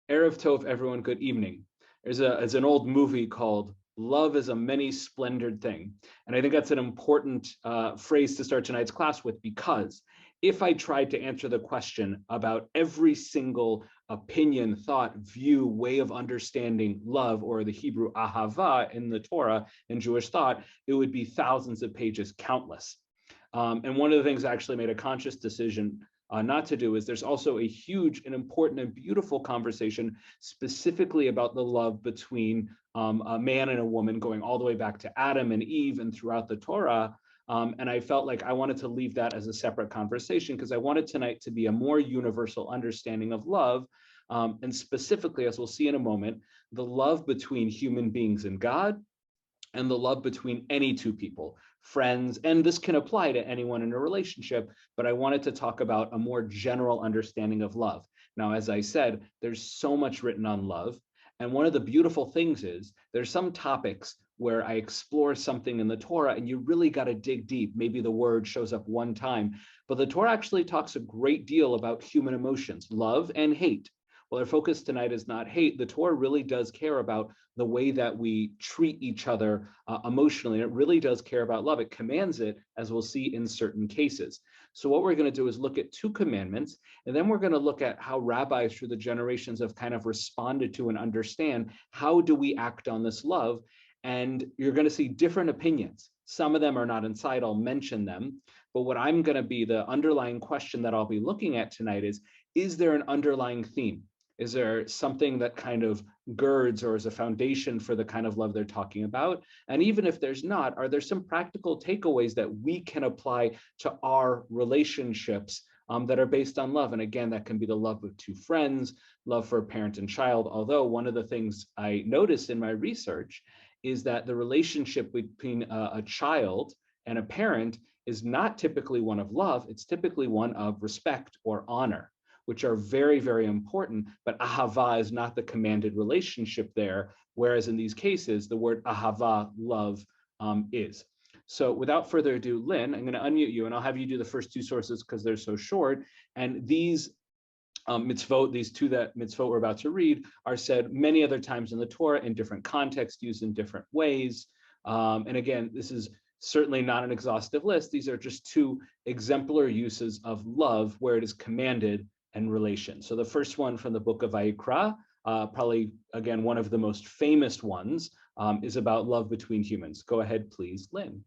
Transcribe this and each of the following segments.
Erev Tov, everyone, good evening. There's an old movie called Love is a Many Splendored Thing. And I think that's an important phrase to start tonight's class with, because if I tried to answer the question about every single opinion, thought, view, way of understanding love, or the Hebrew ahava in the Torah and Jewish thought, it would be thousands of pages, countless. And one of the things I actually made a conscious decision not to do is there's also a huge and important and beautiful conversation specifically about the love between a man and a woman, going all the way back to Adam and Eve and throughout the Torah. And I felt like I wanted to leave that as a separate conversation because I wanted tonight to be a more universal understanding of love. And specifically, as we'll see in a moment, the love between human beings and God, and the love between any two people, friends, and this can apply to anyone in a relationship, but I wanted to talk about a more general understanding of love. Now, as I said, there's so much written on love, and one of the beautiful things is there's some topics where I explore something in the Torah and you really got to dig deep. Maybe the word shows up one time, but the Torah actually talks a great deal about human emotions, love and hate. Well, our focus tonight is not hate. The Torah really does care about the way that we treat each other emotionally. It really does care about love. It commands it, as we'll see in certain cases. So what we're going to do is look at two commandments, and then we're going to look at how rabbis through the generations have kind of responded to and understand how do we act on this love. And you're going to see different opinions. Some of them are not inside. I'll mention them. But what I'm going to be, the underlying question that I'll be looking at tonight is there an underlying theme? Is there something that kind of girds or is a foundation for the kind of love they're talking about? And even if there's not, are there some practical takeaways that we can apply to our relationships that are based on love? And again, that can be the love of two friends, love for a parent and child. Although one of the things I noticed in my research is that the relationship between a child and a parent is not typically one of love. It's typically one of respect or honor, which are very, very important, but ahava is not the commanded relationship there, whereas in these cases, the word ahava, love, is. So without further ado, Lynn, I'm gonna unmute you and I'll have you do the first two sources because they're so short. And these mitzvot, these two that mitzvot we're about to read, are said many other times in the Torah in different contexts, used in different ways. And again, this is certainly not an exhaustive list. These are just two exemplar uses of love where it is commanded and relation. So the first one from the book of Vayikra, probably, again, one of the most famous ones, is about love between humans. Go ahead, please, Lynn.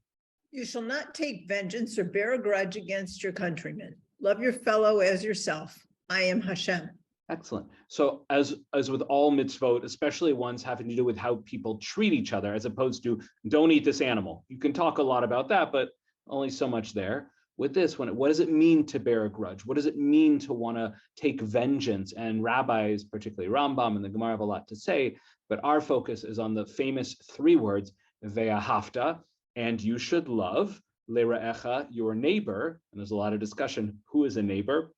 You shall not take vengeance or bear a grudge against your countrymen. Love your fellow as yourself. I am Hashem. Excellent. So as with all mitzvot, especially ones having to do with how people treat each other, as opposed to don't eat this animal. You can talk a lot about that, but only so much there. With this one, what does it mean to bear a grudge? What does it mean to want to take vengeance? And rabbis, particularly Rambam and the Gemara, have a lot to say, but our focus is on the famous three words, ve'ahavta, and you should love, le'ra'echa, your neighbor, and there's a lot of discussion, who is a neighbor,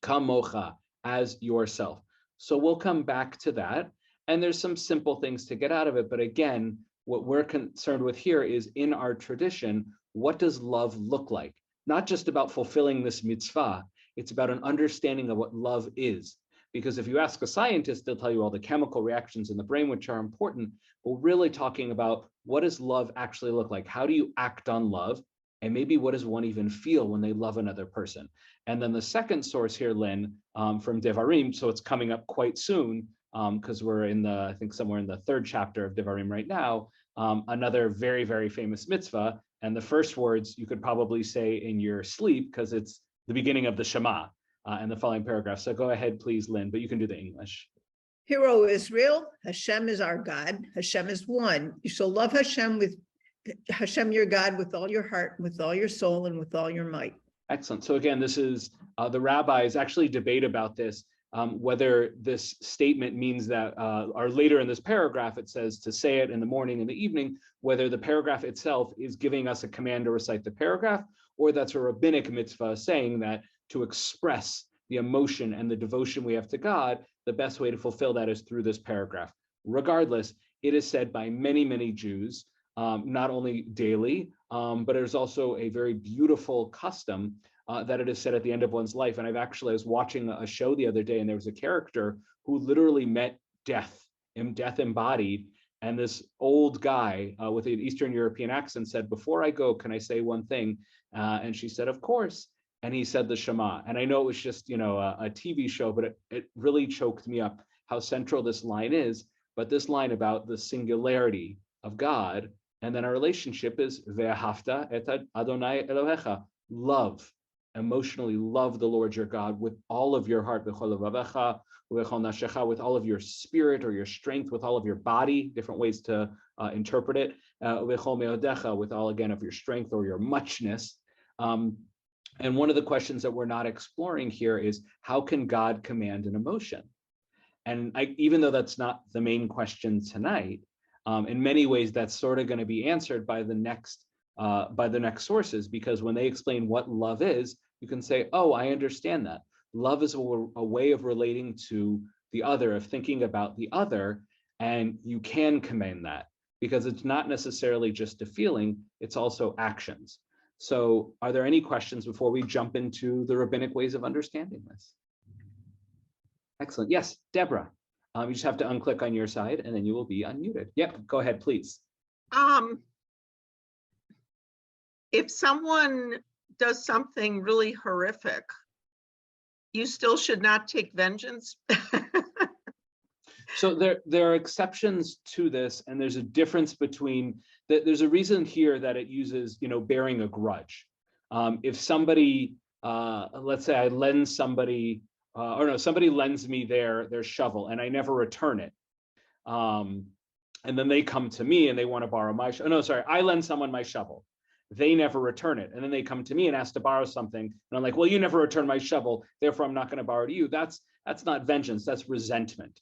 kamocha, as yourself. So we'll come back to that, and there's some simple things to get out of it, but again, what we're concerned with here is in our tradition, what does love look like? Not just about fulfilling this mitzvah, it's about an understanding of what love is. Because if you ask a scientist, they'll tell you all the chemical reactions in the brain, which are important. We're really talking about what does love actually look like? How do you act on love? And maybe what does one even feel when they love another person? And then the second source here, Lynn, from Devarim, so it's coming up quite soon, because we're in the, I think somewhere in the third chapter of Devarim right now, another very, very famous mitzvah. And the first words you could probably say in your sleep because it's the beginning of the Shema and the following paragraph. So go ahead, please, Lynn, but you can do the English. Hear, O Israel, Hashem is our God. Hashem is one. You shall love Hashem your God with all your heart, with all your soul, and with all your might. Excellent. So again, this is the rabbis actually debate about this, whether this statement means that, or later in this paragraph, it says to say it in the morning and the evening, whether the paragraph itself is giving us a command to recite the paragraph, or that's a rabbinic mitzvah saying that to express the emotion and the devotion we have to God, the best way to fulfill that is through this paragraph. Regardless, it is said by many, many Jews, not only daily, but there's also a very beautiful custom that it is said at the end of one's life. And I was watching a show the other day, and there was a character who literally met death, death embodied. And this old guy with an Eastern European accent said, "Before I go, can I say one thing?" And she said, "Of course." And he said the Shema. And I know it was just, a TV show, but it really choked me up how central this line is. But this line about the singularity of God, and then our relationship is ve'ahavta et Adonai Elohecha, love, emotionally love the Lord your God with all of your heart, with all of your spirit or your strength, with all of your body, different ways to interpret it, with all, again, of your strength or your muchness. And one of the questions that we're not exploring here is, how can God command an emotion? And even though that's not the main question tonight, in many ways that's sort of going to be answered by the next sources, because when they explain what love is, you can say, "Oh, I understand that. Love is a way of relating to the other, of thinking about the other, and you can command that because it's not necessarily just a feeling, it's also actions." So are there any questions before we jump into the rabbinic ways of understanding this? Excellent. Yes, Deborah. You just have to unclick on your side and then you will be unmuted. Yep, go ahead, please. If someone does something really horrific, you still should not take vengeance? So there are exceptions to this, and there's a difference between there's a reason here that it uses, bearing a grudge. If somebody, let's say I lend somebody, somebody lends me their shovel and I never return it. And then they come to me and they want to borrow my shovel. No, sorry, I lend someone my shovel. They never return it. And then they come to me and ask to borrow something. And I'm like, well, you never returned my shovel, therefore I'm not going to borrow to you. That's not vengeance, that's resentment.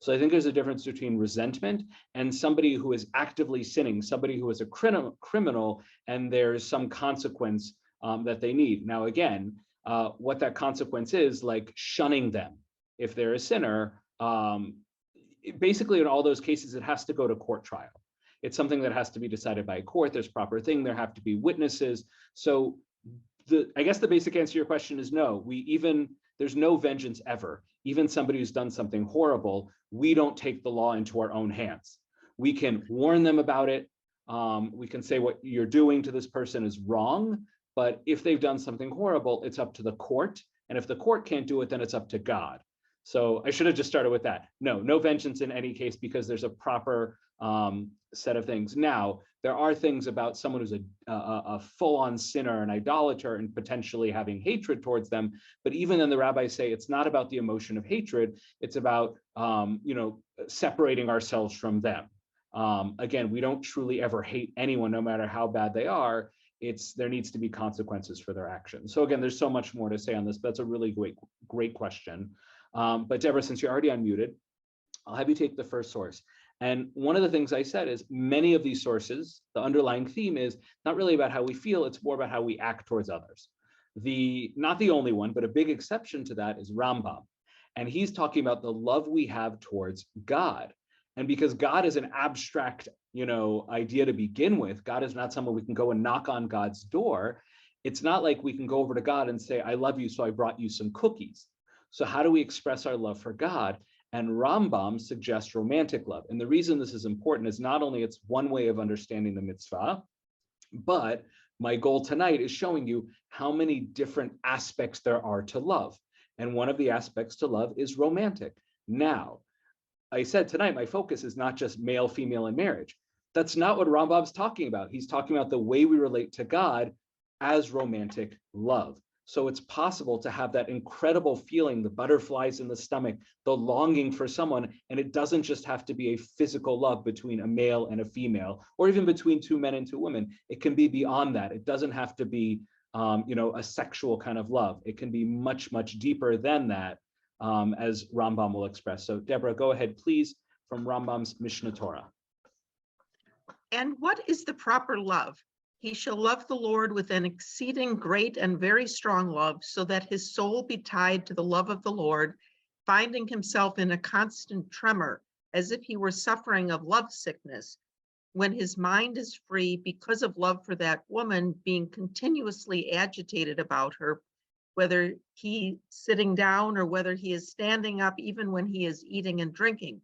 So I think there's a difference between resentment and somebody who is actively sinning, somebody who is a criminal, and there's some consequence that they need. Now, again, what that consequence is, like shunning them if they're a sinner, basically in all those cases, it has to go to court trial. It's something that has to be decided by a court. There's proper thing. There have to be witnesses. So I guess the basic answer to your question is no. There's no vengeance ever. Even somebody who's done something horrible, we don't take the law into our own hands. We can warn them about it. We can say what you're doing to this person is wrong, but if they've done something horrible, it's up to the court. And if the court can't do it, then it's up to God. So I should have just started with that. No vengeance in any case, because there's a proper set of things. Now, there are things about someone who's a full-on sinner, an idolater, and potentially having hatred towards them. But even then, the rabbis say it's not about the emotion of hatred. It's about separating ourselves from them. Again, we don't truly ever hate anyone, no matter how bad they are. There needs to be consequences for their actions. So again, there's so much more to say on this, but that's a really great question. But Deborah, since you're already unmuted, I'll have you take the first source. And one of the things I said is many of these sources, the underlying theme is not really about how we feel, it's more about how we act towards others. Not the only one, but a big exception to that is Rambam. And he's talking about the love we have towards God. And because God is an abstract, idea to begin with, God is not someone we can go and knock on God's door. It's not like we can go over to God and say, I love you, so I brought you some cookies. So how do we express our love for God? And Rambam suggests romantic love. And the reason this is important is not only it's one way of understanding the mitzvah, but my goal tonight is showing you how many different aspects there are to love. And one of the aspects to love is romantic. Now, I said tonight, my focus is not just male, female, and marriage. That's not what Rambam's talking about. He's talking about the way we relate to God as romantic love. So it's possible to have that incredible feeling, the butterflies in the stomach, the longing for someone, and it doesn't just have to be a physical love between a male and a female, or even between two men and two women. It can be beyond that. It doesn't have to be, a sexual kind of love. It can be much, much deeper than that, as Rambam will express. So Deborah, go ahead, please, from Rambam's Mishnah Torah. And what is the proper love? He shall love the Lord with an exceeding great and very strong love, so that his soul be tied to the love of the Lord, finding himself in a constant tremor, as if he were suffering of love sickness. when his mind is free because of love for that woman, being continuously agitated about her, whether he's sitting down or whether he is standing up, even when he is eating and drinking.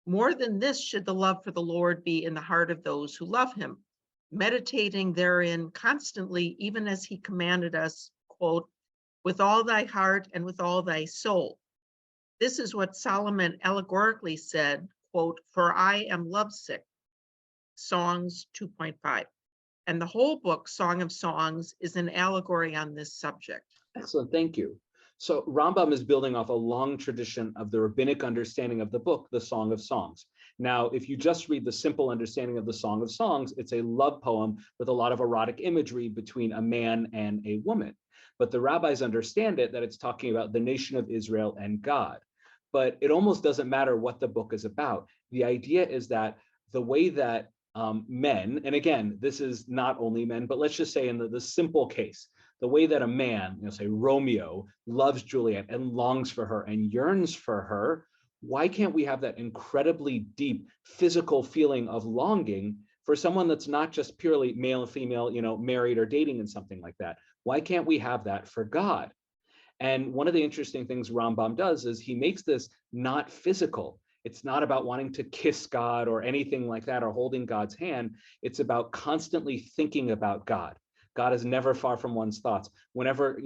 More than this should the love for the Lord be in the heart of those who love him, meditating therein constantly, even as he commanded us, quote, with all thy heart and with all thy soul. This is what Solomon allegorically said, quote, for I am lovesick, Songs 2.5. And the whole book, Song of Songs, is an allegory on this subject. Excellent, thank you. So Rambam is building off a long tradition of the rabbinic understanding of the book, the Song of Songs. Now, if you just read the simple understanding of the Song of Songs, it's a love poem with a lot of erotic imagery between a man and a woman. But the rabbis understand it that it's talking about the nation of Israel and God. But it almost doesn't matter what the book is about. The idea is that the way that men, and again, this is not only men, but let's just say in the simple case, the way that a man, say Romeo, loves Juliet and longs for her and yearns for her, why can't we have that incredibly deep physical feeling of longing for someone that's not just purely male and female, married or dating and something like that? Why can't we have that for God? And one of the interesting things Rambam does is he makes this not physical. It's not about wanting to kiss God or anything like that or holding God's hand. It's about constantly thinking about God. God is never far from one's thoughts. Whenever,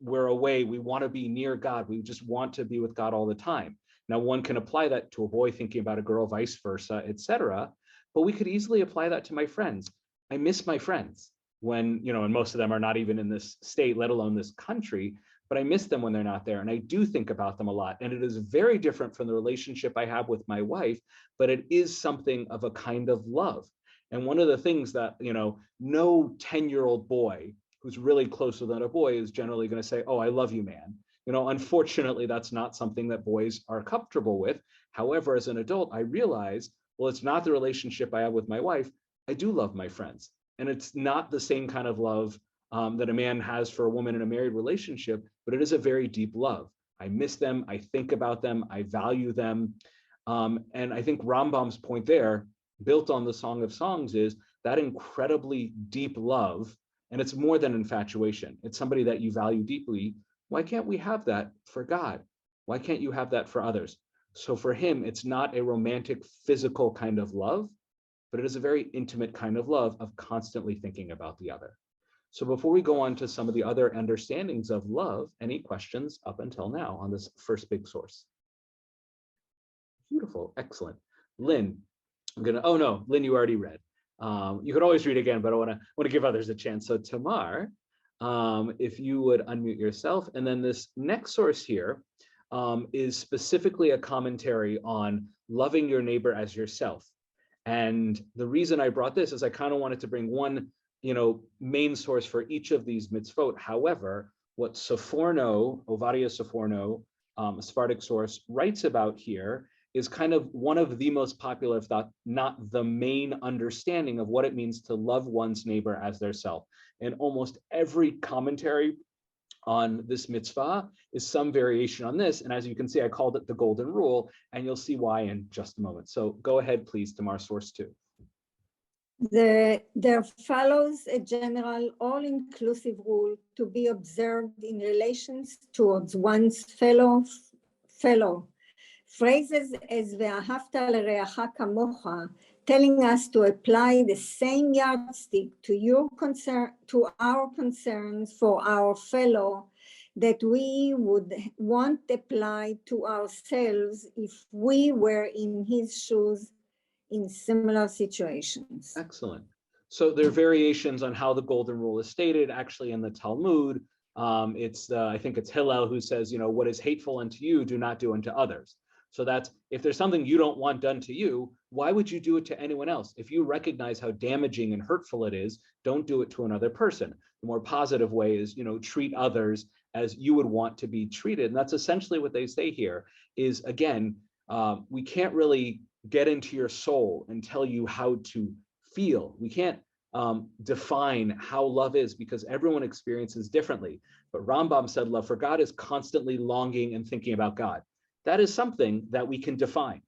we're away, we want to be near God. We just want to be with God all the time. Now, one can apply that to a boy thinking about a girl, vice versa, etc. But we could easily apply that to my friends. I miss my friends when, and most of them are not even in this state, let alone this country, but I miss them when they're not there. And I do think about them a lot. And it is very different from the relationship I have with my wife, but it is something of a kind of love. And one of the things that, no 10-year-old boy who's really close with another boy is generally going to say, oh, I love you, man. Unfortunately, that's not something that boys are comfortable with. However, as an adult, I realize, well, it's not the relationship I have with my wife. I do love my friends. And it's not the same kind of love that a man has for a woman in a married relationship, but it is a very deep love. I miss them. I think about them. I value them. And I think Rambam's point there, built on the Song of Songs, is that incredibly deep love. And it's more than infatuation. It's somebody that you value deeply. Why can't we have that for God? Why can't you have that for others? So for him, it's not a romantic, physical kind of love, but it is a very intimate kind of love of constantly thinking about the other. So before we go on to some of the other understandings of love, any questions up until now on this first big source? Beautiful, excellent. Lynn, oh no, Lynn, you already read. You could always read again, but I want to give others a chance. So Tamar, if you would unmute yourself. And then this next source here is specifically a commentary on loving your neighbor as yourself. And the reason I brought this is I kind of wanted to bring one, main source for each of these mitzvot. However, what Sforno, Ovadia Sforno, a Sephardic source, writes about here is kind of one of the most popular, if not the main understanding of what it means to love one's neighbor as their self. And almost every commentary on this mitzvah is some variation on this. And as you can see, I called it the golden rule, and you'll see why in just a moment. So go ahead, please, Tamar, source 2. There follows a general all-inclusive rule to be observed in relations towards one's fellow. Phrases as ve'ahavta l'reacha kamocha, telling us to apply the same yardstick to our concerns for our fellow that we would want applied to ourselves if we were in his shoes in similar situations. Excellent. So there are variations on how the golden rule is stated. Actually, in the Talmud, I think it's Hillel who says, what is hateful unto you, do not do unto others. So that's, if there's something you don't want done to you, why would you do it to anyone else? If you recognize how damaging and hurtful it is, don't do it to another person. The more positive way is, treat others as you would want to be treated. And that's essentially what they say here is, again, we can't really get into your soul and tell you how to feel. We can't define how love is because everyone experiences differently. But Rambam said love for God is constantly longing and thinking about God. That is something that we can define.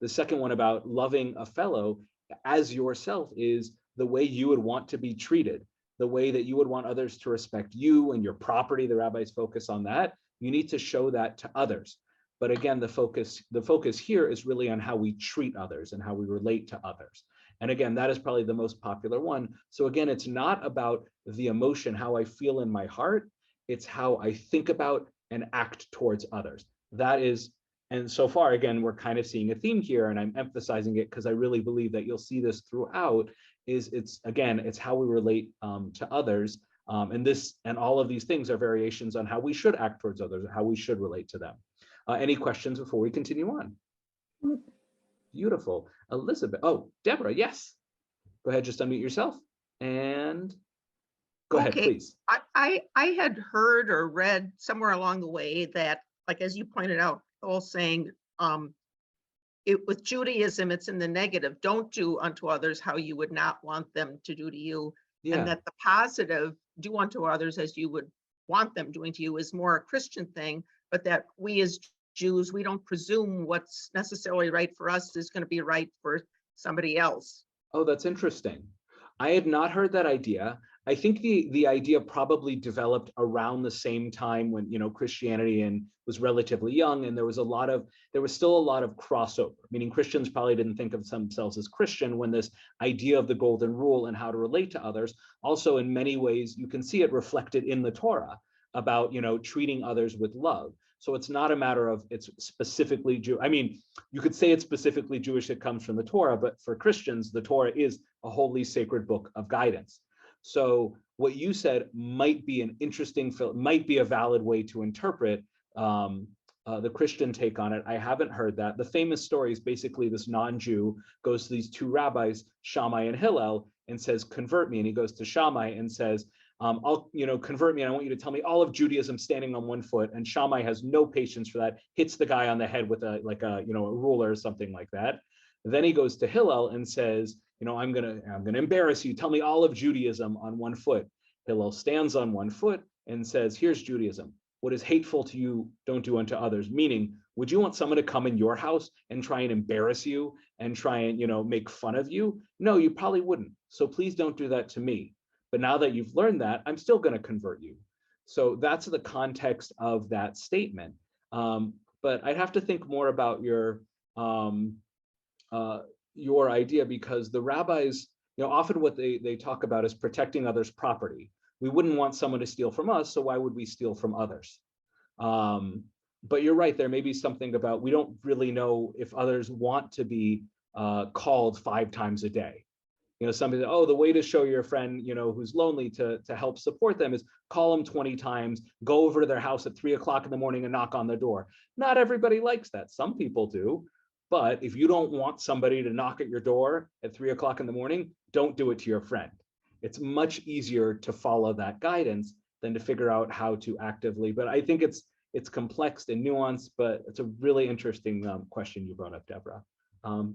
The second one about loving a fellow as yourself is the way you would want to be treated, the way that you would want others to respect you and your property. The rabbis focus on that. You need to show that to others. But again, the focus here is really on how we treat others and how we relate to others. And again, that is probably the most popular one. So again, it's not about the emotion, how I feel in my heart. It's how I think about and act towards others. That is, and so far, again, we're kind of seeing a theme here, and I'm emphasizing it because I really believe that you'll see this throughout, is it's how we relate to others. And all of these things are variations on how we should act towards others, how we should relate to them. Any questions before we continue on? Beautiful. Elizabeth. Oh, Deborah, yes. Go ahead, just unmute yourself and go ahead, please. I had heard or read somewhere along the way that, like, as you pointed out, all saying, with Judaism, it's in the negative. Don't do unto others how you would not want them to do to you. Yeah. And that the positive, do unto others as you would want them doing to you, is more a Christian thing, but that we as Jews, we don't presume what's necessarily right for us is going to be right for somebody else. Oh, that's interesting. I had not heard that idea. I think the idea probably developed around the same time when, Christianity was relatively young, and there was still a lot of crossover, meaning Christians probably didn't think of themselves as Christian when this idea of the golden rule and how to relate to others. Also, in many ways, you can see it reflected in the Torah about, treating others with love. So it's not a matter of it's specifically Jew. I mean, you could say it's specifically Jewish, it comes from the Torah, but for Christians, the Torah is a holy, sacred book of guidance. So what you said might be might be a valid way to interpret the Christian take on it. I haven't heard that. The famous story is basically this non-Jew goes to these two rabbis, Shammai and Hillel, and says, convert me. And he goes to Shammai and says, I'll, convert me, and I want you to tell me all of Judaism standing on one foot. And Shammai has no patience for that, hits the guy on the head with a ruler or something like that. Then he goes to Hillel and says, I'm gonna embarrass you. Tell me all of Judaism on one foot. Hillel stands on one foot and says, here's Judaism. What is hateful to you, don't do unto others. Meaning, would you want someone to come in your house and try and embarrass you and try and, make fun of you? No, you probably wouldn't. So please don't do that to me. But now that you've learned that, I'm still going to convert you. So that's the context of that statement. But I'd have to think more about your idea, because the rabbis, often what they talk about is protecting others' property. We wouldn't want someone to steal from us, so why would we steal from others? But you're right, there may be something about, we don't really know if others want to be called 5 times a day. Somebody, the way to show your friend, who's lonely to help support them is call them 20 times, go over to their house at 3 o'clock in the morning and knock on the door. Not everybody likes that. Some people do. But if you don't want somebody to knock at your door at 3 o'clock in the morning, don't do it to your friend. It's much easier to follow that guidance than to figure out how to actively. But I think it's complex and nuanced, but it's a really interesting question you brought up, Deborah.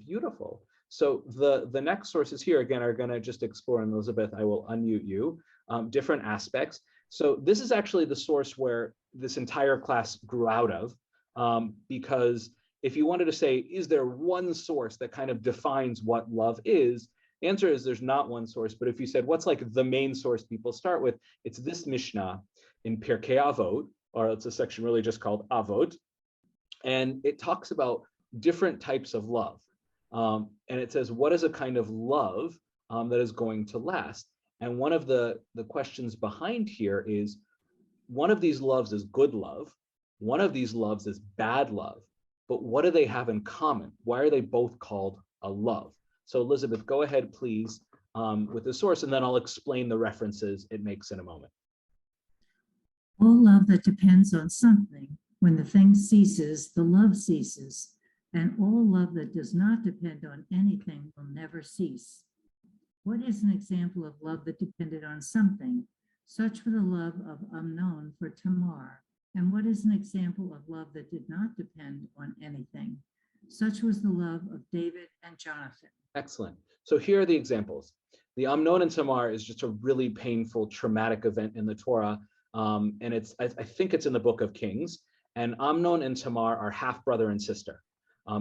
Beautiful. So the next sources here, again, are going to just explore, and Elizabeth, I will unmute you, different aspects. So this is actually the source where this entire class grew out of, because if you wanted to say, is there one source that kind of defines what love is? The answer is there's not one source, but if you said, what's like the main source people start with, it's this Mishnah in Pirkei Avot, or it's a section really just called Avot, and it talks about different types of love. And it says, what is a kind of love that is going to last? And one of the questions behind here is, one of these loves is good love, one of these loves is bad love, but what do they have in common? Why are they both called a love? So Elizabeth, go ahead, please, with the source, and then I'll explain the references it makes in a moment. All love that depends on something, when the thing ceases, the love ceases. And all love that does not depend on anything will never cease. What is an example of love that depended on something? Such was the love of Amnon for Tamar. And what is an example of love that did not depend on anything? Such was the love of David and Jonathan. Excellent. So here are the examples. The Amnon and Tamar is just a really painful, traumatic event in the Torah. And I think it's in the book of Kings. And Amnon and Tamar are half brother and sister.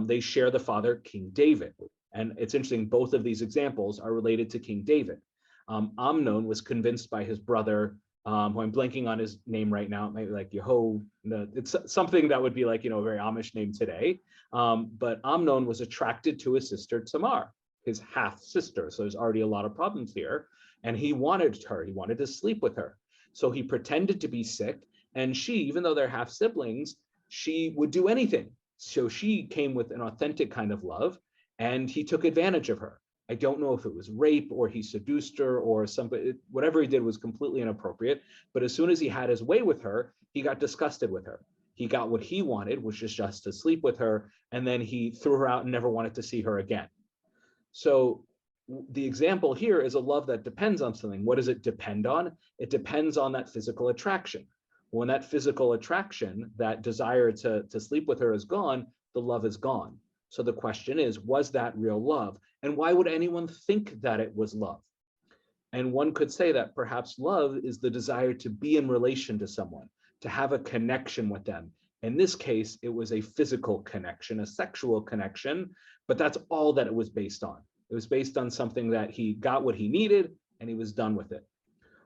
They share the father, King David. And it's interesting, both of these examples are related to King David. Amnon was convinced by his brother, who I'm blanking on his name right now, maybe like it's something that would be like, a very Amish name today. But Amnon was attracted to his sister Tamar, his half sister. So there's already a lot of problems here. And he wanted to sleep with her. So he pretended to be sick. And she, even though they're half siblings, she would do anything. So she came with an authentic kind of love, and he took advantage of her. I don't know if it was rape or he seduced her or something. Whatever he did was completely inappropriate. But as soon as he had his way with her, he got disgusted with her. He got what he wanted, which is just to sleep with her. And then he threw her out and never wanted to see her again. So the example here is a love that depends on something. What does it depend on? It depends on that physical attraction. When that physical attraction, that desire to sleep with her is gone, the love is gone. So the question is, was that real love? And why would anyone think that it was love? And one could say that perhaps love is the desire to be in relation to someone, to have a connection with them. In this case, it was a physical connection, a sexual connection, but that's all that it was based on. It was based on something that he got what he needed and he was done with it.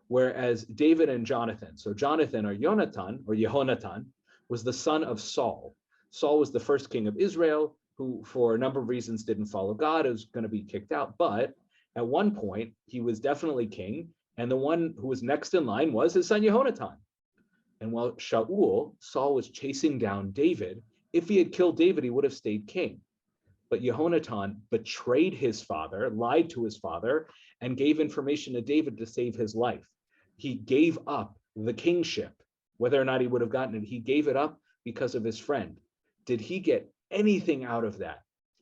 Whereas David and Jonathan, so Jonathan or Yehonatan was the son of Saul. Saul was the first king of Israel, who for a number of reasons didn't follow God, was going to be kicked out. But at one point, he was definitely king. And the one who was next in line was his son Yehonatan. And while Saul was chasing down David, if he had killed David, he would have stayed king. But Yehonatan betrayed his father, lied to his father, and gave information to David to save his life. He gave up the kingship, whether or not he would have gotten it. He gave it up because of his friend. Did he get anything out of that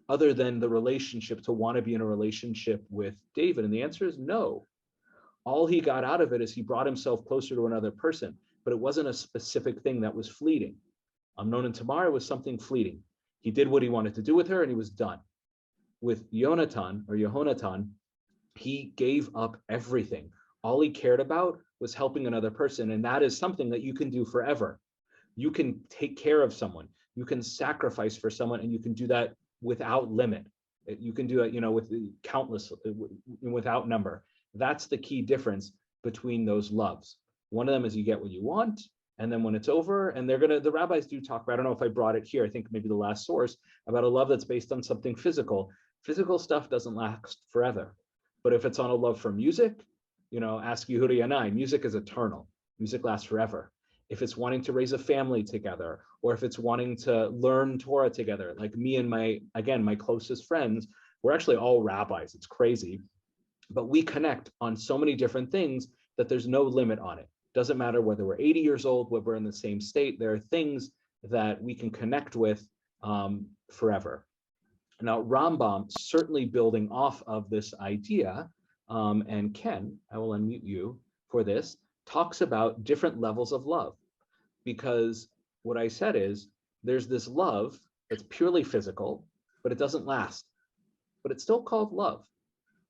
other than the relationship, to want to be in a relationship with David? And the answer is no. All he got out of it is he brought himself closer to another person, but it wasn't a specific thing that was fleeting. Amnon and Tamar was something fleeting. He did what he wanted to do with her and he was done. With Yehonatan, he gave up everything. All he cared about was helping another person. And that is something that you can do forever. You can take care of someone. You can sacrifice for someone, and you can do that without limit. You can do it, with countless, without number. That's the key difference between those loves. One of them is you get what you want, and then when it's over, and the rabbis do talk about, I don't know if I brought it here, I think maybe the last source, about a love that's based on something physical. Physical stuff doesn't last forever. But if it's on a love for music, ask Yehuda Yanai, music is eternal. Music lasts forever. If it's wanting to raise a family together, or if it's wanting to learn Torah together, like me and my closest friends, we're actually all rabbis. It's crazy. But we connect on so many different things that there's no limit on it. Doesn't matter whether we're 80 years old, whether we're in the same state, there are things that we can connect with forever. Now, Rambam, certainly building off of this idea, and Ken, I will unmute you for this, talks about different levels of love. Because what I said is, there's this love that's purely physical, but it doesn't last. But it's still called love.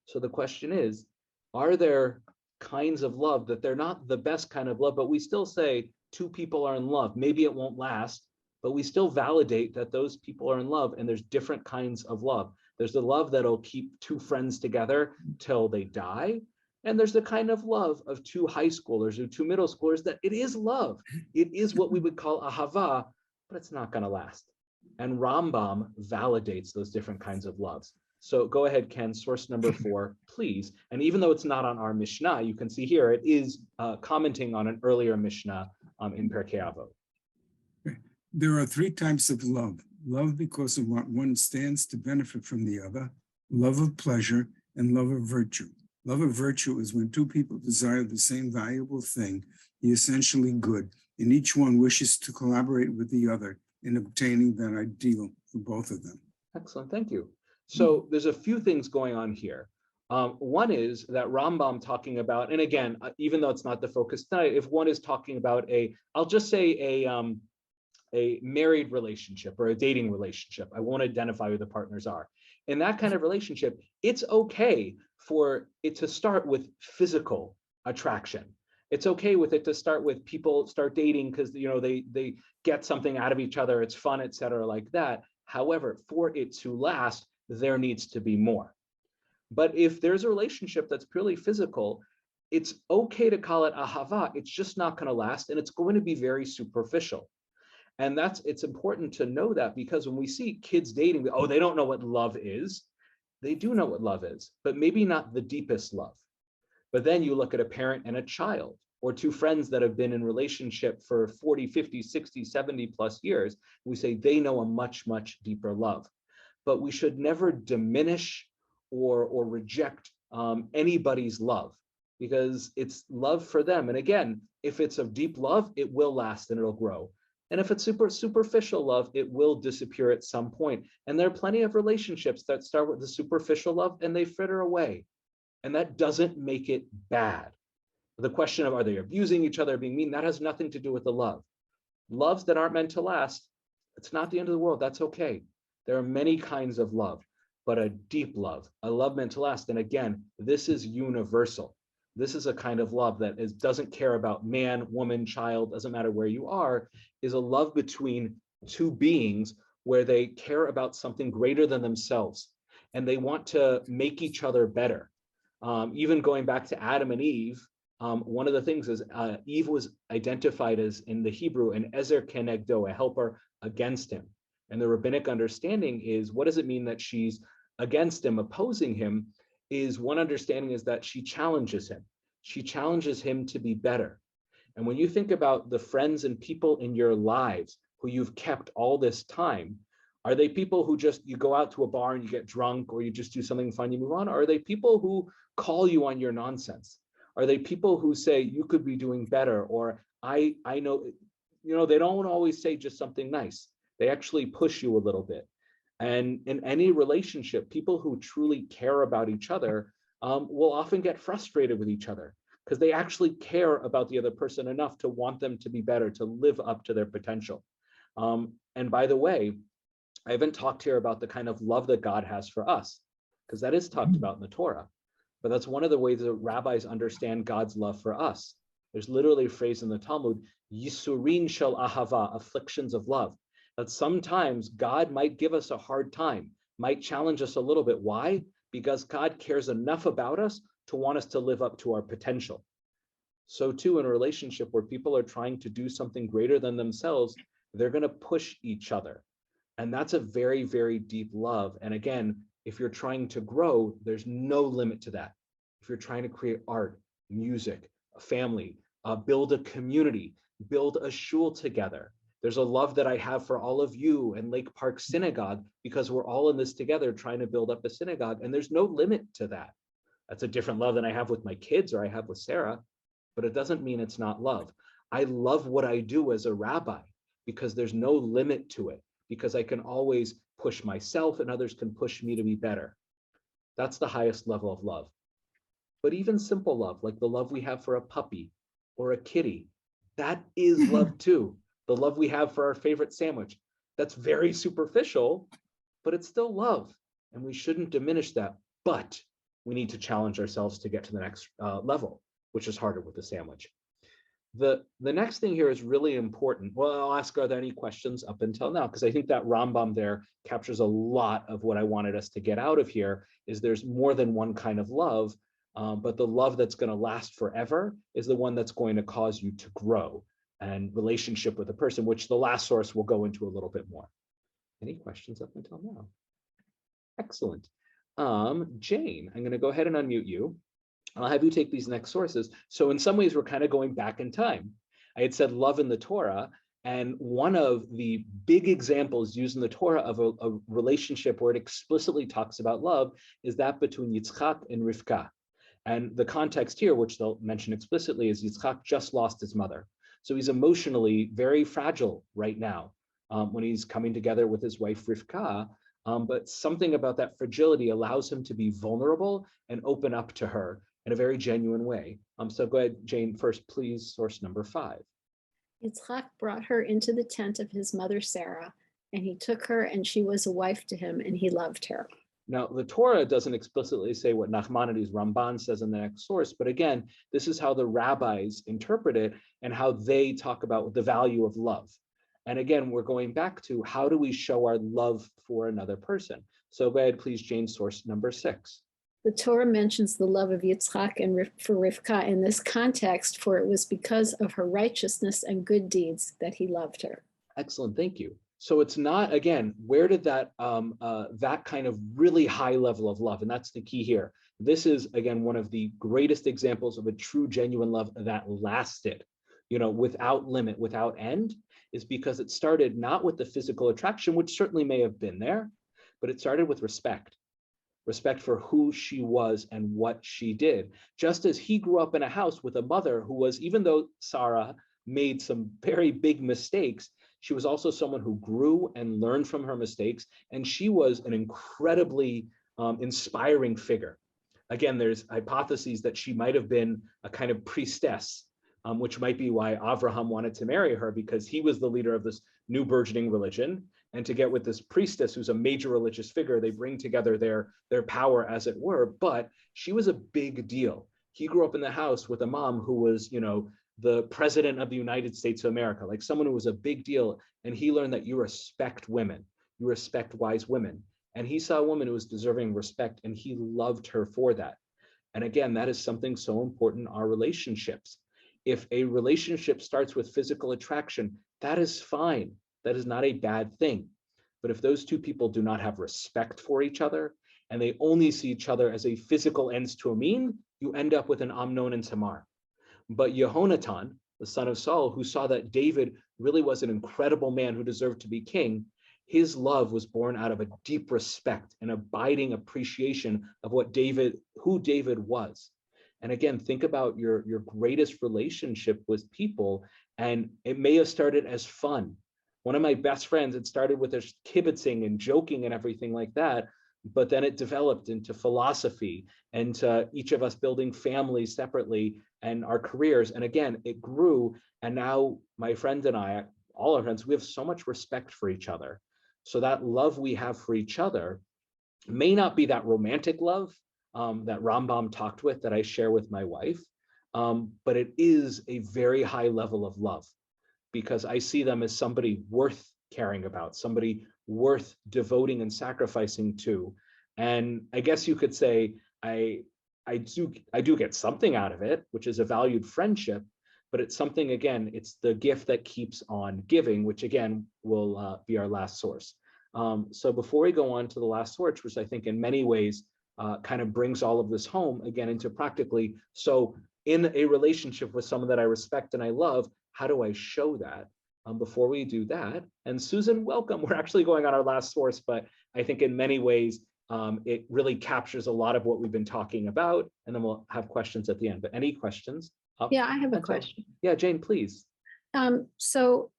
So the question is, are there kinds of love that they're not the best kind of love, but we still say two people are in love? Maybe it won't last, but we still validate that those people are in love, and there's different kinds of love. There's the love that'll keep two friends together till they die. And there's the kind of love of two high schoolers or two middle schoolers that it is love. It is what we would call ahava, but it's not going to last. And Rambam validates those different kinds of loves. So go ahead, Ken, source number 4, please. And even though it's not on our Mishnah, you can see here, it is commenting on an earlier Mishnah in Pirkei Avot. There are 3 types of love. Love because of what one stands to benefit from the other, love of pleasure, and love of virtue. Love of virtue is when 2 people desire the same valuable thing, the essentially good, and each one wishes to collaborate with the other in obtaining that ideal for both of them. Excellent, thank you. So there's a few things going on here. One is that Rambam talking about, and again, even though it's not the focus tonight, if one is talking about I'll just say a married relationship or a dating relationship, I won't identify who the partners are. In that kind of relationship, it's okay for it to start with physical attraction. It's okay with it to start with people start dating because they get something out of each other, it's fun, etc., like that. However, for it to last, there needs to be more. But if there's a relationship that's purely physical, it's okay to call it ahava. It's just not going to last, and it's going to be very superficial. And it's important to know that, because when we see kids dating, oh, they don't know what love is. They do know what love is, but maybe not the deepest love. But then you look at a parent and a child, or two friends that have been in relationship for 40, 50, 60, 70 plus years. We say they know a much, much deeper love. But we should never diminish or reject anybody's love, because it's love for them. And again, if it's of deep love, it will last and it'll grow. And if it's superficial love, it will disappear at some point. And there are plenty of relationships that start with the superficial love and they fritter away. And that doesn't make it bad. The question of, are they abusing each other, being mean, that has nothing to do with the love. Loves that aren't meant to last, it's not the end of the world. That's okay. There are many kinds of love, but a deep love, a love meant to last. And again, this is universal. This is a kind of love that doesn't care about man, woman, child, doesn't matter where you are, is a love between two beings where they care about something greater than themselves and they want to make each other better. Even going back to Adam and Eve, one of the things is Eve was identified as, in the Hebrew, an ezer kenegdo, a helper against him. And the rabbinic understanding is, what does it mean that she's against him, opposing him? Is one understanding is that she challenges him. She challenges him to be better. And when you think about the friends and people in your lives who you've kept all this time, are they people who just, you go out to a bar and you get drunk, or you just do something fun, you move on? Or are they people who call you on your nonsense? Are they people who say you could be doing better? Or I know, they don't always say just something nice. They actually push you a little bit. And in any relationship, people who truly care about each other will often get frustrated with each other because they actually care about the other person enough to want them to be better, to live up to their potential. And by the way, I haven't talked here about the kind of love that God has for us, because that is talked about in the Torah. But that's one of the ways that rabbis understand God's love for us. There's literally a phrase in the Talmud, Yisurin shel ahava, afflictions of love. That sometimes God might give us a hard time, might challenge us a little bit. Why? Because God cares enough about us to want us to live up to our potential. So too, in a relationship where people are trying to do something greater than themselves, they're going to push each other. And that's a very, very deep love. And again, if you're trying to grow, there's no limit to that. If you're trying to create art, music, a family, build a community, build a shul together, there's a love that I have for all of you and Lake Park Synagogue, because we're all in this together trying to build up a synagogue, and there's no limit to that. That's a different love than I have with my kids or I have with Sarah, but it doesn't mean it's not love. I love what I do as a rabbi because there's no limit to it, because I can always push myself and others can push me to be better. That's the highest level of love. But even simple love, like the love we have for a puppy or a kitty, that is love too. The love we have for our favorite sandwich, that's very superficial, but it's still love. And we shouldn't diminish that. But we need to challenge ourselves to get to the next level, which is harder with the sandwich. The next thing here is really important. Well, I'll ask, are there any questions up until now? Because I think that Rambam there captures a lot of what I wanted us to get out of here, is there's more than one kind of love, but the love that's going to last forever is the one that's going to cause you to grow and relationship with a person, which the last source will go into a little bit more. Any questions up until now? Excellent. Jane, I'm going to go ahead and unmute you. I'll have you take these next sources. So in some ways, we're kind of going back in time. I had said love in the Torah, and one of the big examples used in the Torah of a relationship where it explicitly talks about love is that between Yitzchak and Rivka. And the context here, which they'll mention explicitly, is Yitzchak just lost his mother. So he's emotionally very fragile right now when he's coming together with his wife Rivka. But something about that fragility allows him to be vulnerable and open up to her in a very genuine way. So go ahead, Jane, first, please, source number 5. Yitzchak brought her into the tent of his mother Sarah, and he took her, and she was a wife to him, and he loved her. Now, the Torah doesn't explicitly say what Nachmanides Ramban says in the next source, but again, this is how the rabbis interpret it and how they talk about the value of love. And again, we're going back to how do we show our love for another person? So go ahead, please, Jane, source number 6. The Torah mentions the love of Yitzchak and for Rivka in this context, for it was because of her righteousness and good deeds that he loved her. Excellent, thank you. So it's not, again, where did that that kind of really high level of love, and that's the key here. This is, again, one of the greatest examples of a true, genuine love that lasted, without limit, without end, is because it started not with the physical attraction, which certainly may have been there, but it started with respect for who she was and what she did. Just as he grew up in a house with a mother who was, even though Sarah made some very big mistakes, she was also someone who grew and learned from her mistakes, and she was an incredibly inspiring figure. Again, there's hypotheses that she might have been a kind of priestess, which might be why Avraham wanted to marry her, because he was the leader of this new burgeoning religion. And to get with this priestess, who's a major religious figure, they bring together their power, as it were. But she was a big deal. He grew up in the house with a mom who was, the president of the United States of America, like someone who was a big deal. And he learned that you respect women, you respect wise women. And he saw a woman who was deserving respect, and he loved her for that. And again, that is something so important in our relationships. If a relationship starts with physical attraction, that is fine. That is not a bad thing. But if those two people do not have respect for each other, and they only see each other as a physical ends to a mean, you end up with an Amnon and Tamar. But Yehonatan, the son of Saul, who saw that David really was an incredible man who deserved to be king, his love was born out of a deep respect and abiding appreciation of who David was. And again, think about your greatest relationship with people, and it may have started as fun. One of my best friends, it started with us kibitzing and joking and everything like that, but then it developed into philosophy and each of us building families separately and our careers. And again, it grew. And now my friend and I, all our friends, we have so much respect for each other. So that love we have for each other may not be that romantic love that Rambam talked with, that I share with my wife, but it is a very high level of love, because I see them as somebody worth caring about, somebody worth devoting and sacrificing to. And I guess you could say I do get something out of it, which is a valued friendship, but it's something, again, it's the gift that keeps on giving, which again will be our last source. So before we go on to the last source, which I think in many ways kind of brings all of this home again into practically, so in a relationship with someone that I respect and I love, how do I show that? Before we do that, and Susan, welcome. We're actually going on our last source, but I think in many ways, it really captures a lot of what we've been talking about, and then we'll have questions at the end. But any questions? Yeah, I have a question. Yeah, Jane, please. So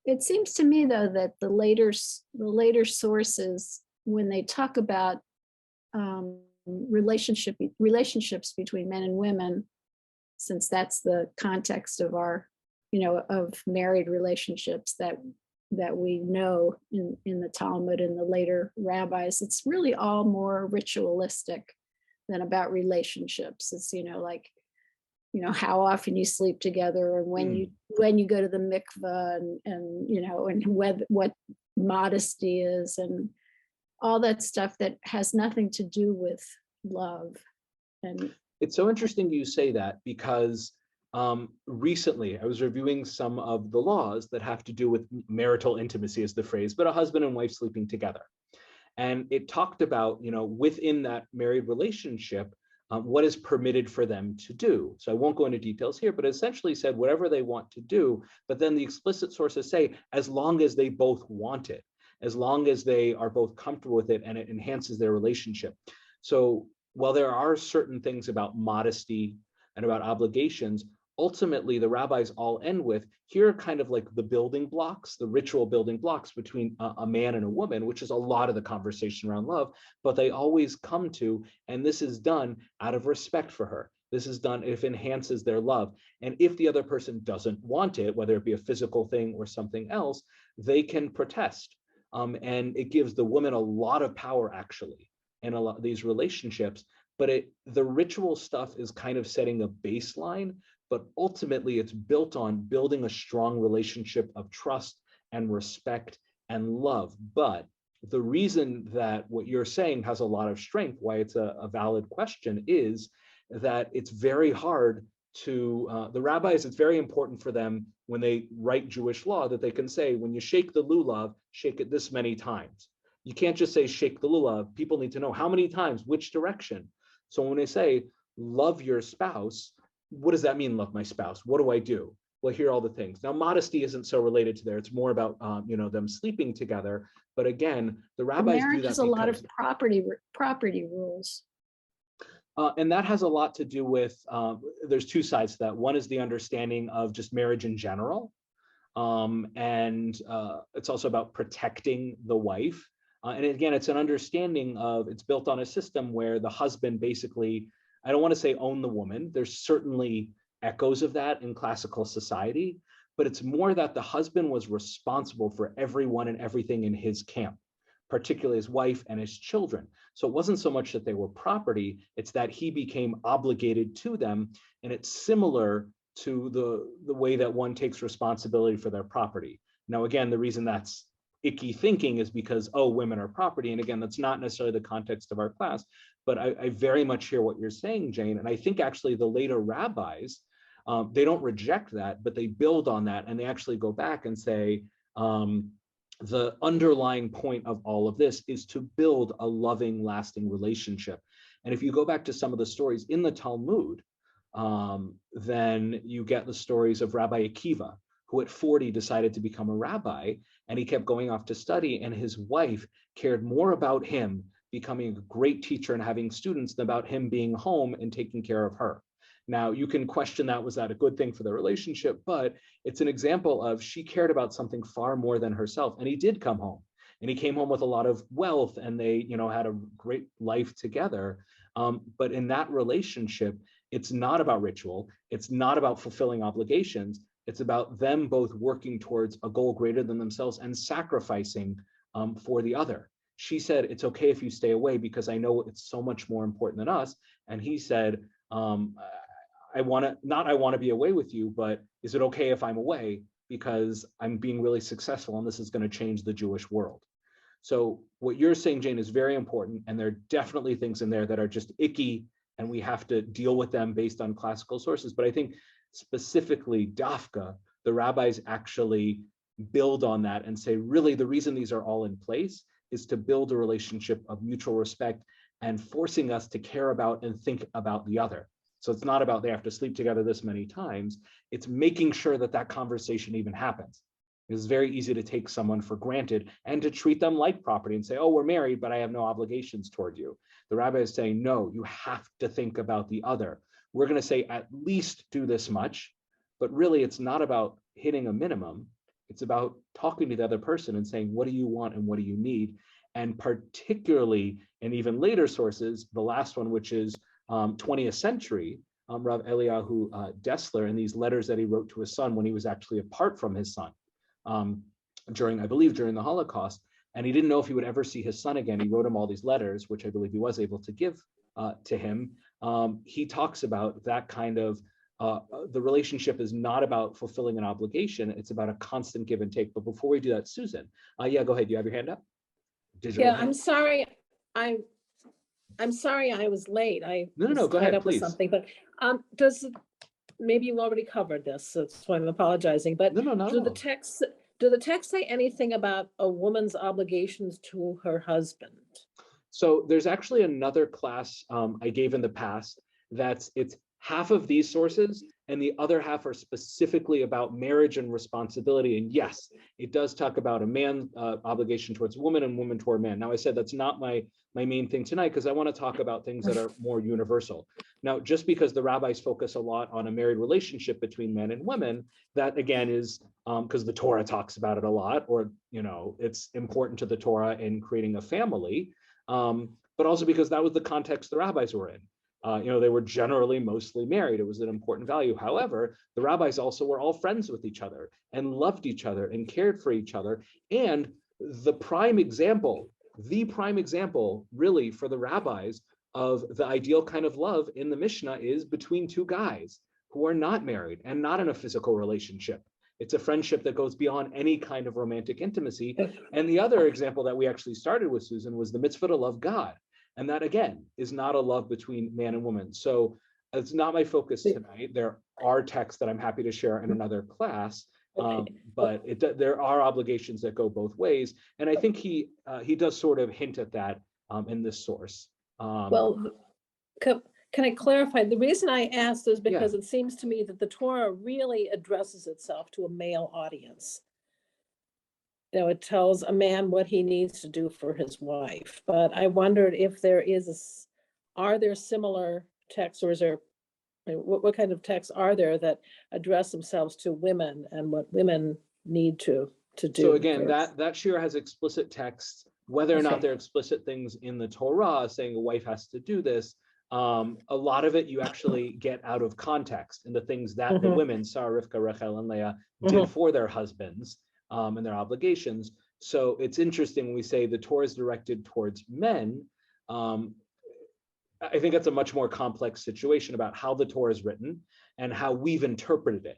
it seems to me, though, that the later sources, when they talk about relationships between men and women, since that's the context of our, of married relationships that we know in the Talmud and the later rabbis, it's really all more ritualistic than about relationships. It's, like, how often you sleep together, and when you go to the mikveh, and what modesty is, and all that stuff that has nothing to do with love. And it's so interesting you say that, because recently I was reviewing some of the laws that have to do with marital intimacy, is the phrase, but a husband and wife sleeping together. And it talked about, within that married relationship, what is permitted for them to do. So I won't go into details here, but essentially said whatever they want to do, but then the explicit sources say, as long as they both want it, as long as they are both comfortable with it and it enhances their relationship. So while there are certain things about modesty and about obligations, ultimately the rabbis all end with, here are kind of like the building blocks, the ritual building blocks between a man and a woman, which is a lot of the conversation around love, but they always come to, and this is done out of respect for her. This is done if it enhances their love. And if the other person doesn't want it, whether it be a physical thing or something else, they can protest. And it gives the woman a lot of power, actually, in a lot of these relationships. But the ritual stuff is kind of setting a baseline, but ultimately it's built on building a strong relationship of trust and respect and love. But the reason that what you're saying has a lot of strength, why it's a valid question, is that it's very hard to, the rabbis, it's very important for them when they write Jewish law that they can say, when you shake the lulav, shake it this many times. You can't just say shake the lulav. People need to know how many times, which direction. So when they say love your spouse, what does that mean, love my spouse? What do I do? Well, here are all the things. Now, modesty isn't so related to there. It's more about, them sleeping together. But again, the rabbis do Marriage that is a lot because, of property rules. and that has a lot to do with, there's two sides to that. One is the understanding of just marriage in general. And it's also about protecting the wife. And again, it's an understanding of, it's built on a system where the husband basically, I don't want to say own the woman. There's certainly echoes of that in classical society, but it's more that the husband was responsible for everyone and everything in his camp, particularly his wife and his children. So it wasn't so much that they were property, it's that he became obligated to them. And it's similar to the way that one takes responsibility for their property. Now, again, the reason that's icky thinking is because, oh, women are property. And again, that's not necessarily the context of our class, but I very much hear what you're saying, Jane. And I think actually the later rabbis, they don't reject that, but they build on that. And they actually go back and say, the underlying point of all of this is to build a loving, lasting relationship. And if you go back to some of the stories in the Talmud, then you get the stories of Rabbi Akiva, who at 40 decided to become a rabbi, and he kept going off to study, and his wife cared more about him becoming a great teacher and having students than about him being home and taking care of her. Now, you can question that, was that a good thing for the relationship? But it's an example of she cared about something far more than herself. And he did come home, and he came home with a lot of wealth, and they, had a great life together. But in that relationship, it's not about ritual. It's not about fulfilling obligations. It's about them both working towards a goal greater than themselves and sacrificing for the other. She said, it's okay if you stay away because I know it's so much more important than us. And he said, I want to be away with you, but is it okay if I'm away because I'm being really successful and this is going to change the Jewish world? So what you're saying, Jane, is very important. And there are definitely things in there that are just icky and we have to deal with them based on classical sources. But I think specifically Dafka, the rabbis actually build on that and say, really, the reason these are all in place is to build a relationship of mutual respect and forcing us to care about and think about the other. So it's not about they have to sleep together this many times. It's making sure that that conversation even happens. It's very easy to take someone for granted and to treat them like property and say, oh, we're married, but I have no obligations toward you. The rabbi is saying, no, you have to think about the other. We're going to say at least do this much, but really it's not about hitting a minimum. It's about talking to the other person and saying, what do you want and what do you need? And particularly in even later sources, the last one, which is 20th century, Rav Eliyahu Dessler, in these letters that he wrote to his son when he was actually apart from his son during the Holocaust, and he didn't know if he would ever see his son again. He wrote him all these letters, which I believe he was able to give to him. He talks about that kind of, the relationship is not about fulfilling an obligation, it's about a constant give and take. But before we do that, Susan, yeah, go ahead, you have your hand up? Digital Yeah, hand. I'm sorry. I'm sorry I was late. No, was go tied ahead, up with please. something, but maybe you already covered this, so that's why I'm apologizing, but No, not do at the all. text say anything about a woman's obligations to her husband? So there's actually another class I gave in the past it's half of these sources and the other half are specifically about marriage and responsibility. And yes, it does talk about a man obligation towards a woman and woman toward man. Now I said that's not my main thing tonight because I want to talk about things that are more universal. Now, just because the rabbis focus a lot on a married relationship between men and women, that again is because the Torah talks about it a lot, or it's important to the Torah in creating a family. But also because that was the context the rabbis were in. They were generally mostly married. It was an important value. However, the rabbis also were all friends with each other and loved each other and cared for each other. And the prime example really for the rabbis of the ideal kind of love in the Mishnah is between two guys who are not married and not in a physical relationship. It's a friendship that goes beyond any kind of romantic intimacy. And the other example that we actually started with, Susan, was the mitzvah to love God. And that, again, is not a love between man and woman. So it's not my focus tonight. There are texts that I'm happy to share in another class, but there are obligations that go both ways. And I think he does sort of hint at that in this source. Well, can I clarify? The reason I asked is because it seems to me that the Torah really addresses itself to a male audience. You know, it tells a man what he needs to do for his wife. But I wondered if are there similar texts, or is there, what kind of texts are there that address themselves to women and what women need to do? So again, that shir has explicit texts, whether or not they're explicit things in the Torah saying a wife has to do this. A lot of it you actually get out of context in the things that the women, Sarah, Rivka, Rachel, and Leah, did for their husbands and their obligations. So it's interesting when we say the Torah is directed towards men. I think that's a much more complex situation about how the Torah is written and how we've interpreted it.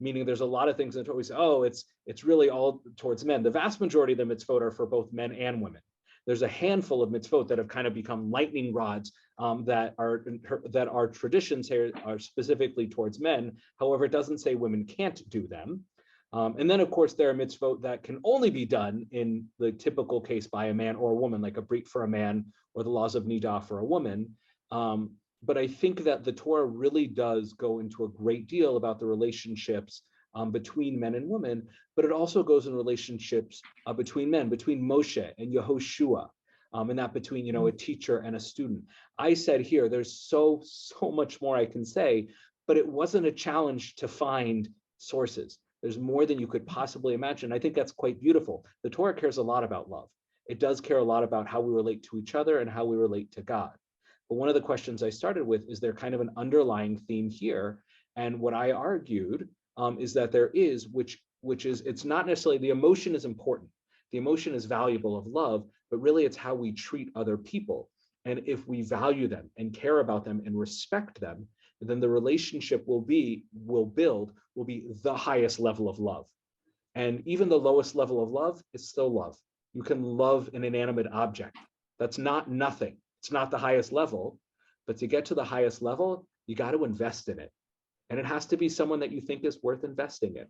Meaning there's a lot of things in the Torah we say, oh, it's really all towards men. The vast majority of the mitzvot are for both men and women. There's a handful of mitzvot that have kind of become lightning rods that our traditions here are specifically towards men. However, it doesn't say women can't do them. And then, of course, there are mitzvot that can only be done in the typical case by a man or a woman, like a brit for a man or the laws of nidah for a woman. But I think that the Torah really does go into a great deal about the relationships between men and women, but it also goes in relationships between men, between Moshe and Yehoshua, and that between, a teacher and a student. I said here, there's so much more I can say, but it wasn't a challenge to find sources. There's more than you could possibly imagine. I think that's quite beautiful. The Torah cares a lot about love. It does care a lot about how we relate to each other and how we relate to God. But one of the questions I started with, is there kind of an underlying theme here? And what I argued is that there is, which is, it's not necessarily, the emotion is important. The emotion is valuable of love, but really it's how we treat other people. And if we value them and care about them and respect them, then the relationship will be the highest level of love. And even the lowest level of love is still love. You can love an inanimate object. That's not nothing. It's not the highest level, but to get to the highest level, you got to invest in it. And it has to be someone that you think is worth investing in.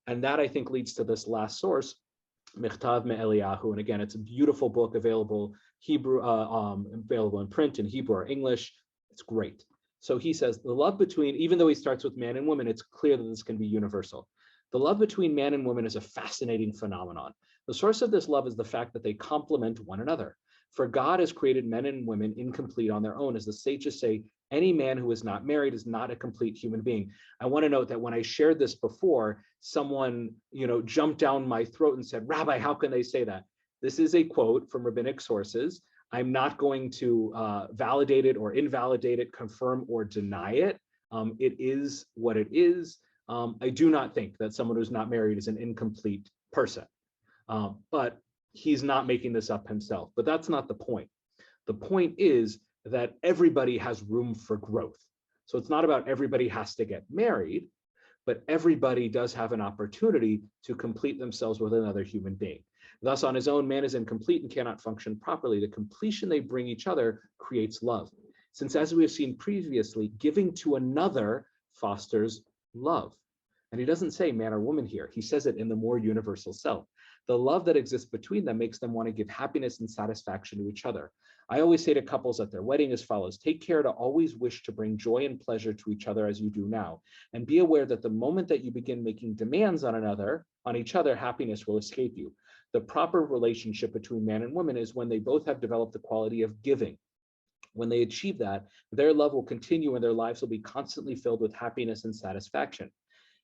And that, I think, leads to this last source, Michtav Me'Eliyahu. And again, it's a beautiful book, available available in print in Hebrew or English. It's great. So he says, the love between, even though he starts with man and woman, it's clear that this can be universal. The love between man and woman is a fascinating phenomenon. The source of this love is the fact that they complement one another. For God has created men and women incomplete on their own. As the sages say, any man who is not married is not a complete human being. I want to note that when I shared this before, someone, jumped down my throat and said, Rabbi, how can they say that? This is a quote from rabbinic sources. I'm not going to validate it or invalidate it, confirm or deny it. It is what it is. I do not think that someone who's not married is an incomplete person, but he's not making this up himself. But that's not the point. The point is that everybody has room for growth. So it's not about everybody has to get married, but everybody does have an opportunity to complete themselves with another human being. Thus, on his own, man is incomplete and cannot function properly. The completion they bring each other creates love. Since, as we have seen previously, giving to another fosters love. And he doesn't say man or woman here. He says it in the more universal self. The love that exists between them makes them want to give happiness and satisfaction to each other. I always say to couples at their wedding as follows: take care to always wish to bring joy and pleasure to each other as you do now. And be aware that the moment that you begin making demands on each other, happiness will escape you. The proper relationship between man and woman is when they both have developed the quality of giving. When they achieve that, their love will continue and their lives will be constantly filled with happiness and satisfaction.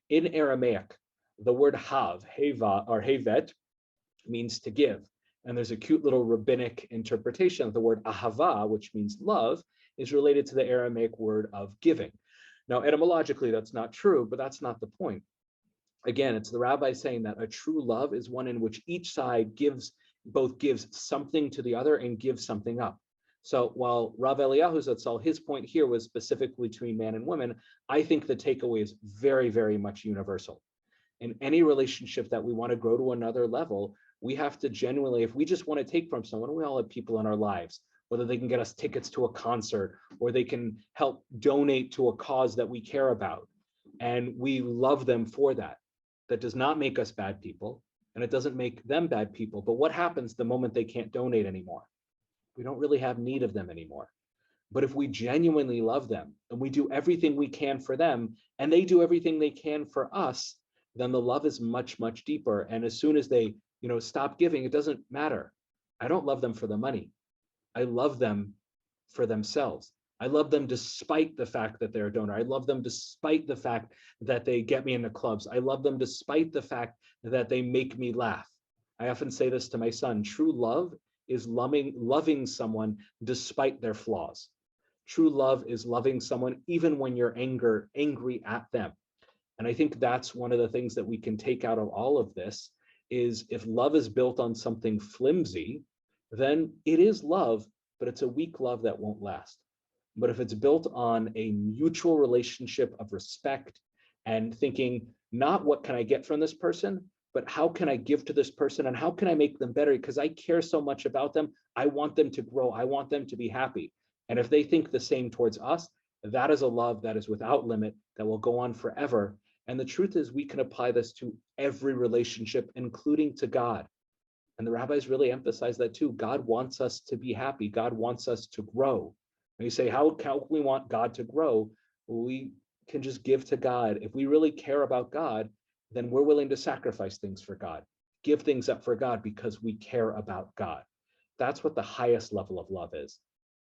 In Aramaic, the word hav, heva, or hevet, means to give. And there's a cute little rabbinic interpretation of the word ahava, which means love, is related to the Aramaic word of giving. Now, etymologically, that's not true, but that's not the point. Again, it's the rabbi saying that a true love is one in which each side both gives something to the other and gives something up. So while Rav Eliyahu Zatzal, his point here was specifically between man and woman, I think the takeaway is very, very much universal. In any relationship that we want to grow to another level, we have to genuinely, if we just want to take from someone, we all have people in our lives, whether they can get us tickets to a concert or they can help donate to a cause that we care about. And we love them for that. That does not make us bad people, and it doesn't make them bad people. But what happens the moment they can't donate anymore? We don't really have need of them anymore. But if we genuinely love them and we do everything we can for them and they do everything they can for us, then the love is much, much deeper. And as soon as they, stop giving, it doesn't matter. I don't love them for the money. I love them for themselves. I love them despite the fact that they're a donor. I love them despite the fact that they get me into clubs. I love them despite the fact that they make me laugh. I often say this to my son: true love is loving someone despite their flaws. True love is loving someone even when you're angry at them. And I think that's one of the things that we can take out of all of this is if love is built on something flimsy, then it is love, but it's a weak love that won't last. But if it's built on a mutual relationship of respect and thinking, not what can I get from this person, but how can I give to this person and how can I make them better? Because I care so much about them. I want them to grow. I want them to be happy. And if they think the same towards us, that is a love that is without limit, that will go on forever. And the truth is, we can apply this to every relationship, including to God. And the rabbis really emphasize that too. God wants us to be happy. God wants us to grow. And you say, how can we want God to grow? Well, we can just give to God. If we really care about God, then we're willing to sacrifice things for God, give things up for God because we care about God. That's what the highest level of love is.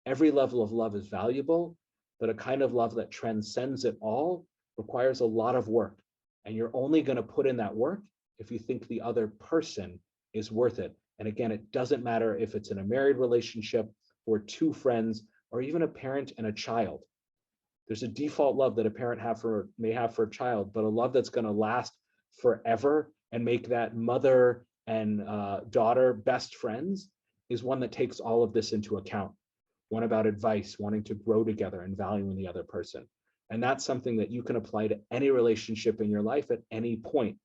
Every level of love is valuable, but a kind of love that transcends it all requires a lot of work. And you're only going to put in that work if you think the other person is worth it. And again, it doesn't matter if it's in a married relationship or two friends or even a parent and a child. There's a default love that a parent may have for a child, but a love that's going to last forever and make that mother and daughter best friends is one that takes all of this into account. One about advice, wanting to grow together and valuing the other person. And that's something that you can apply to any relationship in your life at any point.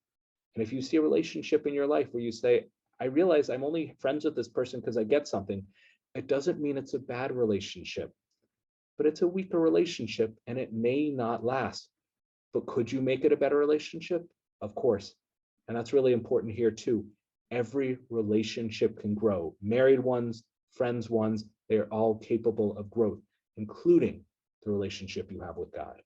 And if you see a relationship in your life where you say, I realize I'm only friends with this person because I get something, it doesn't mean it's a bad relationship, but it's a weaker relationship and it may not last. But could you make it a better relationship? Of course. And that's really important here too. Every relationship can grow. Married ones, friends ones, they're all capable of growth, including the relationship you have with God.